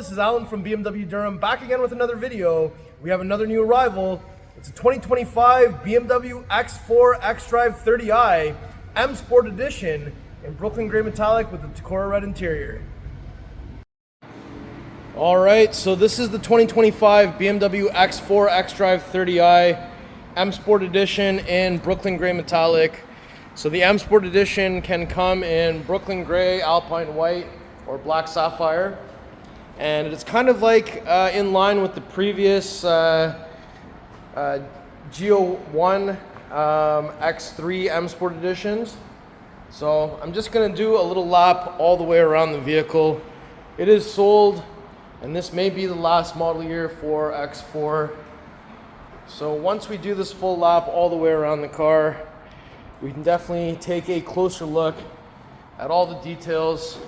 this is Alan from BMW Durham, back again with another video. We have another new arrival. It's a 2025 BMW X4 xDrive30i M Sport Edition in Brooklyn Gray Metallic with the Tacora red interior. Alright, so this is the 2025 BMW X4 xDrive30i M Sport Edition in Brooklyn Gray Metallic. So the M Sport Edition can come in Brooklyn Gray, Alpine White, or Black Sapphire. And it's kind of like in line with the previous Geo1 X3 M Sport Editions. So I'm just going to do a little lap all the way around the vehicle. It is sold, and this may be the last model year for X4. So once we do this full lap all the way around the car, we can definitely take a closer look at all the details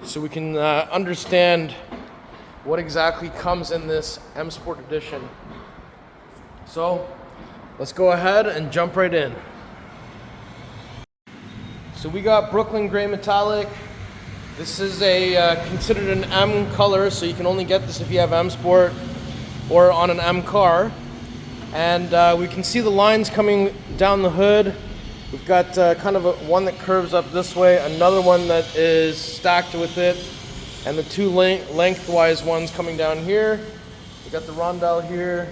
so we can understand what exactly comes in this M Sport Edition. So let's go ahead and jump right in. So we got Brooklyn Gray Metallic. This is considered an M color, so you can only get this if you have M Sport or on an M car. And we can see the lines coming down the hood. We've got kind of one that curves up this way, another one that is stacked with it, and the two lengthwise ones coming down here. We've got the rondelle here.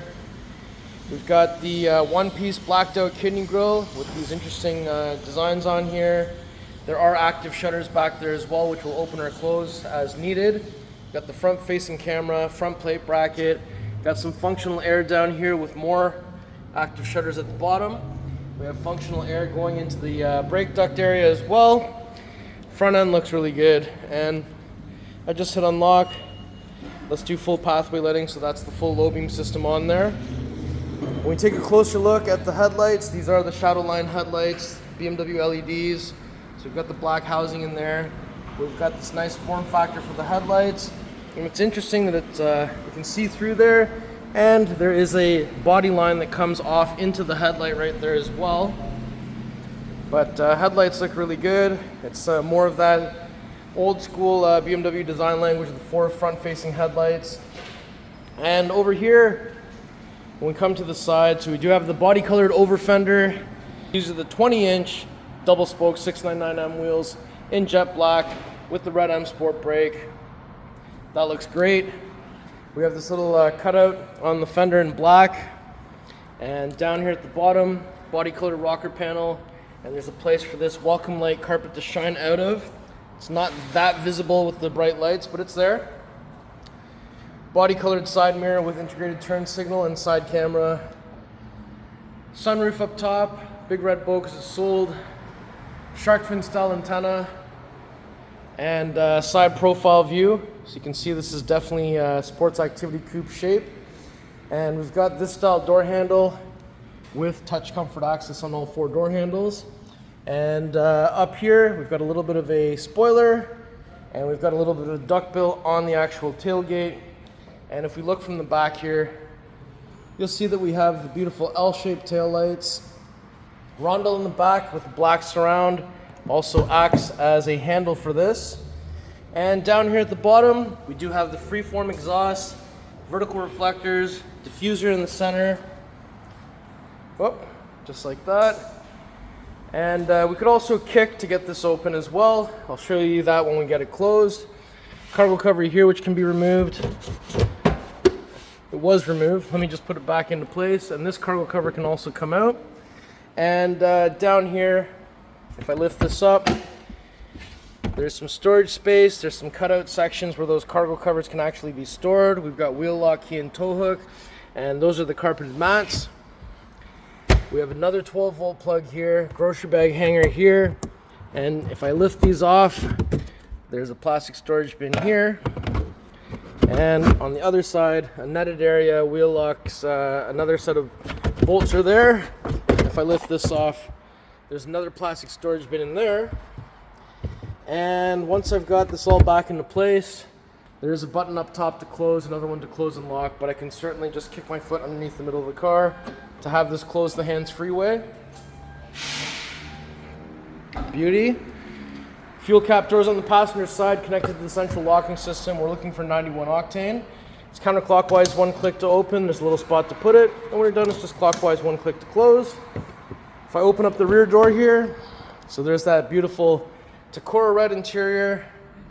We've got the one-piece blacked out kidney grille with these interesting designs on here. There are active shutters back there as well, which will open or close as needed. We've got the front-facing camera, front plate bracket. Got some functional air down here with more active shutters at the bottom. We have functional air going into the brake duct area as well. Front end looks really good, and I just hit unlock. Let's do full pathway lighting, so that's the full low beam system on there. When we take a closer look at the headlights, these are the shadow line headlights, BMW LEDs. So we've got the black housing in there. We've got this nice form factor for the headlights. And it's interesting that you can see through there, and there is a body line that comes off into the headlight right there as well. But headlights look really good. It's more of that old school BMW design language with the four front-facing headlights. And over here, when we come to the side, so we do have the body-colored over fender. These are the 20-inch double-spoke 699M wheels in jet black with the red M Sport brake. That looks great. We have this little cutout on the fender in black, and down here at the bottom, body-colored rocker panel, and there's a place for this welcome light carpet to shine out of. It's not that visible with the bright lights, but it's there. Body-colored side mirror with integrated turn signal and side camera. Sunroof up top, big red bow because it's sold. Shark fin style antenna, and side profile view. So you can see this is definitely a sports activity coupe shape. And we've got this style door handle with touch comfort access on all four door handles. And up here, we've got a little bit of a spoiler, and we've got a little bit of a duckbill on the actual tailgate. And if we look from the back here, you'll see that we have the beautiful L-shaped taillights. Rondelle in the back with black surround also acts as a handle for this. And down here at the bottom, we do have the freeform exhaust, vertical reflectors, diffuser in the center. Whoop, just like that. And we could also kick to get this open as well. I'll show you that when we get it closed. Cargo cover here, which can be removed. It was removed. Let me just put it back into place. And this cargo cover can also come out. And down here, if I lift this up, there's some storage space. There's some cutout sections where those cargo covers can actually be stored. We've got wheel lock key and tow hook, and those are the carpeted mats. We have another 12-volt plug here, grocery bag hanger here, and if I lift these off, there's a plastic storage bin here. And on the other side, a netted area, wheel locks, another set of bolts are there. If I lift this off, there's another plastic storage bin in there. And once I've got this all back into place, there's a button up top to close, another one to close and lock, but I can certainly just kick my foot underneath the middle of the car to have this close the hands-free way. Beauty. Fuel cap doors on the passenger side connected to the central locking system. We're looking for 91 octane. It's counterclockwise, one click to open. There's a little spot to put it. And when you're done, it's just clockwise, one click to close. If I open up the rear door here, so there's that beautiful Tacora red interior.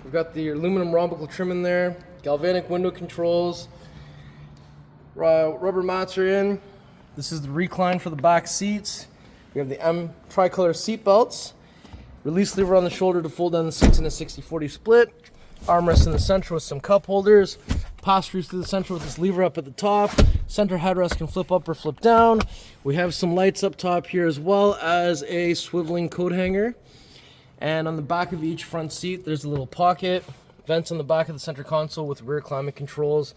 We've got the aluminum Rhombicle trim in there, galvanic window controls, rubber mats are in. This is the recline for the back seats. We have the M tricolor seat belts. Release lever on the shoulder to fold down the seats in a 60-40 split. Armrest in the center with some cup holders. Pass-throughs through the center with this lever up at the top. Center headrest can flip up or flip down. We have some lights up top here as well as a swiveling coat hanger. And on the back of each front seat, there's a little pocket. Vents on the back of the center console with rear climate controls.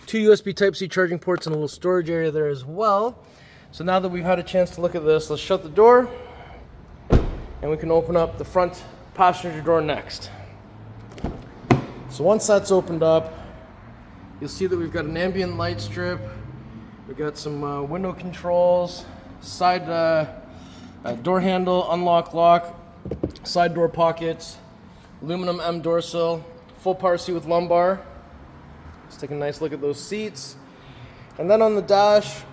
2 USB Type-C charging ports and a little storage area there as well. So now that we've had a chance to look at this, let's shut the door. And we can open up the front passenger door next. So once that's opened up, you'll see that we've got an ambient light strip. We've got some window controls, side door handle, unlock, lock, side door pockets, aluminum M door sill, full power seat with lumbar. Let's take a nice look at those seats. And then on the dash,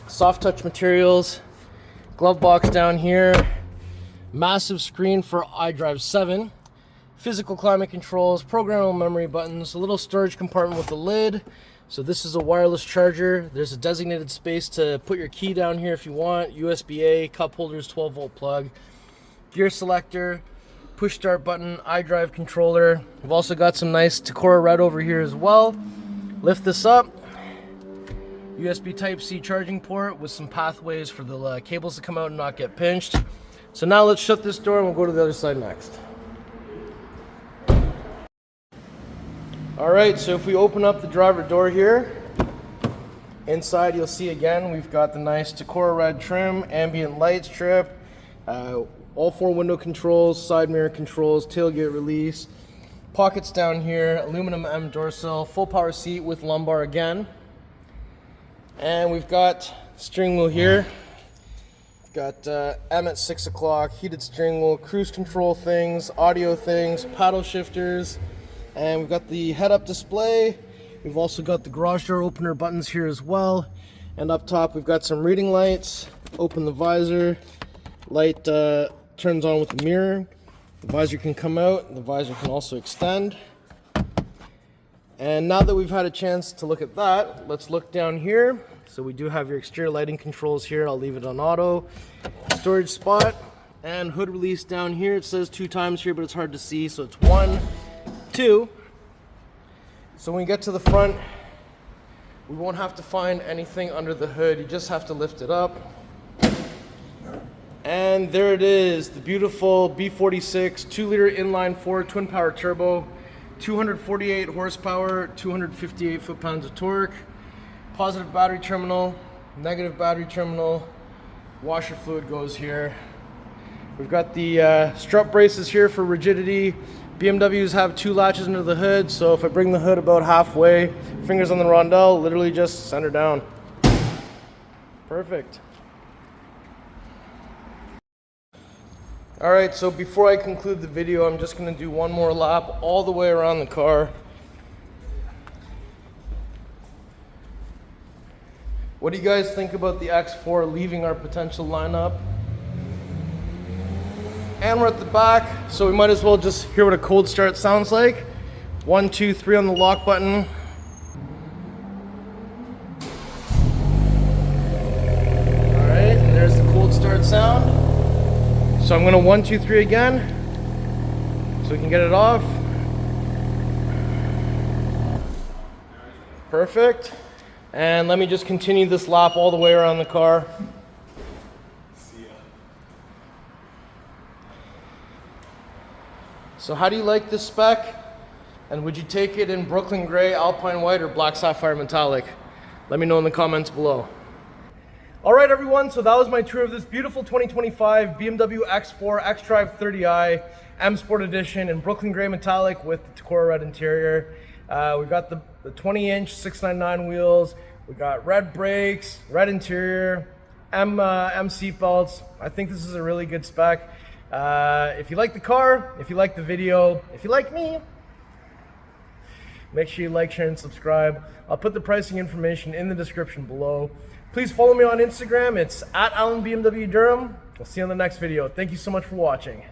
soft touch materials, glove box down here, massive screen for iDrive7, physical climate controls, programmable memory buttons, a little storage compartment with a lid. So this is a wireless charger. There's a designated space to put your key down here if you want. USB-A, cup holders, 12-volt plug, gear selector, push start button, iDrive controller. We've also got some nice Tacora red over here as well. Lift this up. USB Type-C charging port with some pathways for the cables to come out and not get pinched. So now let's shut this door and we'll go to the other side next. All right, so if we open up the driver door here, inside you'll see again, we've got the nice Tacora red trim, ambient light strip, all 4 window controls, side mirror controls, tailgate release, pockets down here, aluminum M door sill, full power seat with lumbar again. And we've got steering wheel here. Got M at 6 o'clock, heated steering wheel, cruise control things, audio things, paddle shifters, and we've got the head-up display. We've also got the garage door opener buttons here as well. And up top we've got some reading lights, open the visor, light turns on with the mirror. The visor can come out, the visor can also extend. And now that we've had a chance to look at that, let's look down here. So we do have your exterior lighting controls here. I'll leave it on auto. Storage spot and hood release down here. It says 2 times here, but it's hard to see. So it's 1, 2. So when we get to the front, we won't have to find anything under the hood. You just have to lift it up. And there it is, the beautiful B46 2-liter inline-4 twin power turbo, 248 horsepower, 258 foot-pounds of torque. Positive battery terminal, negative battery terminal, washer fluid goes here. We've got the strut braces here for rigidity. BMWs have 2 latches under the hood, so if I bring the hood about halfway, fingers on the rondelle, literally just center down. Perfect. All right, so before I conclude the video, I'm just gonna do one more lap all the way around the car. What do you guys think about the X4 leaving our potential lineup? And we're at the back, so we might as well just hear what a cold start sounds like. 1, 2, 3 on the lock button. All right, and there's the cold start sound. So I'm gonna 1, 2, 3 again, so we can get it off. Perfect. And let me just continue this lap all the way around the car. So how do you like this spec? And would you take it in Brooklyn Gray, Alpine White, or Black Sapphire Metallic? Let me know in the comments below. All right, everyone, so that was my tour of this beautiful 2025 BMW X4 xDrive30i M Sport Edition in Brooklyn Gray Metallic with the Tacora red interior. We've got the 20-inch 699 wheels. We got red brakes, red interior, M seat belts. I think this is a really good spec. If you like the car, if you like the video, if you like me, make sure you like, share, and subscribe. I'll put the pricing information in the description below. Please follow me on Instagram. It's @AlanBMW Durham. We'll see you on the next video. Thank you so much for watching.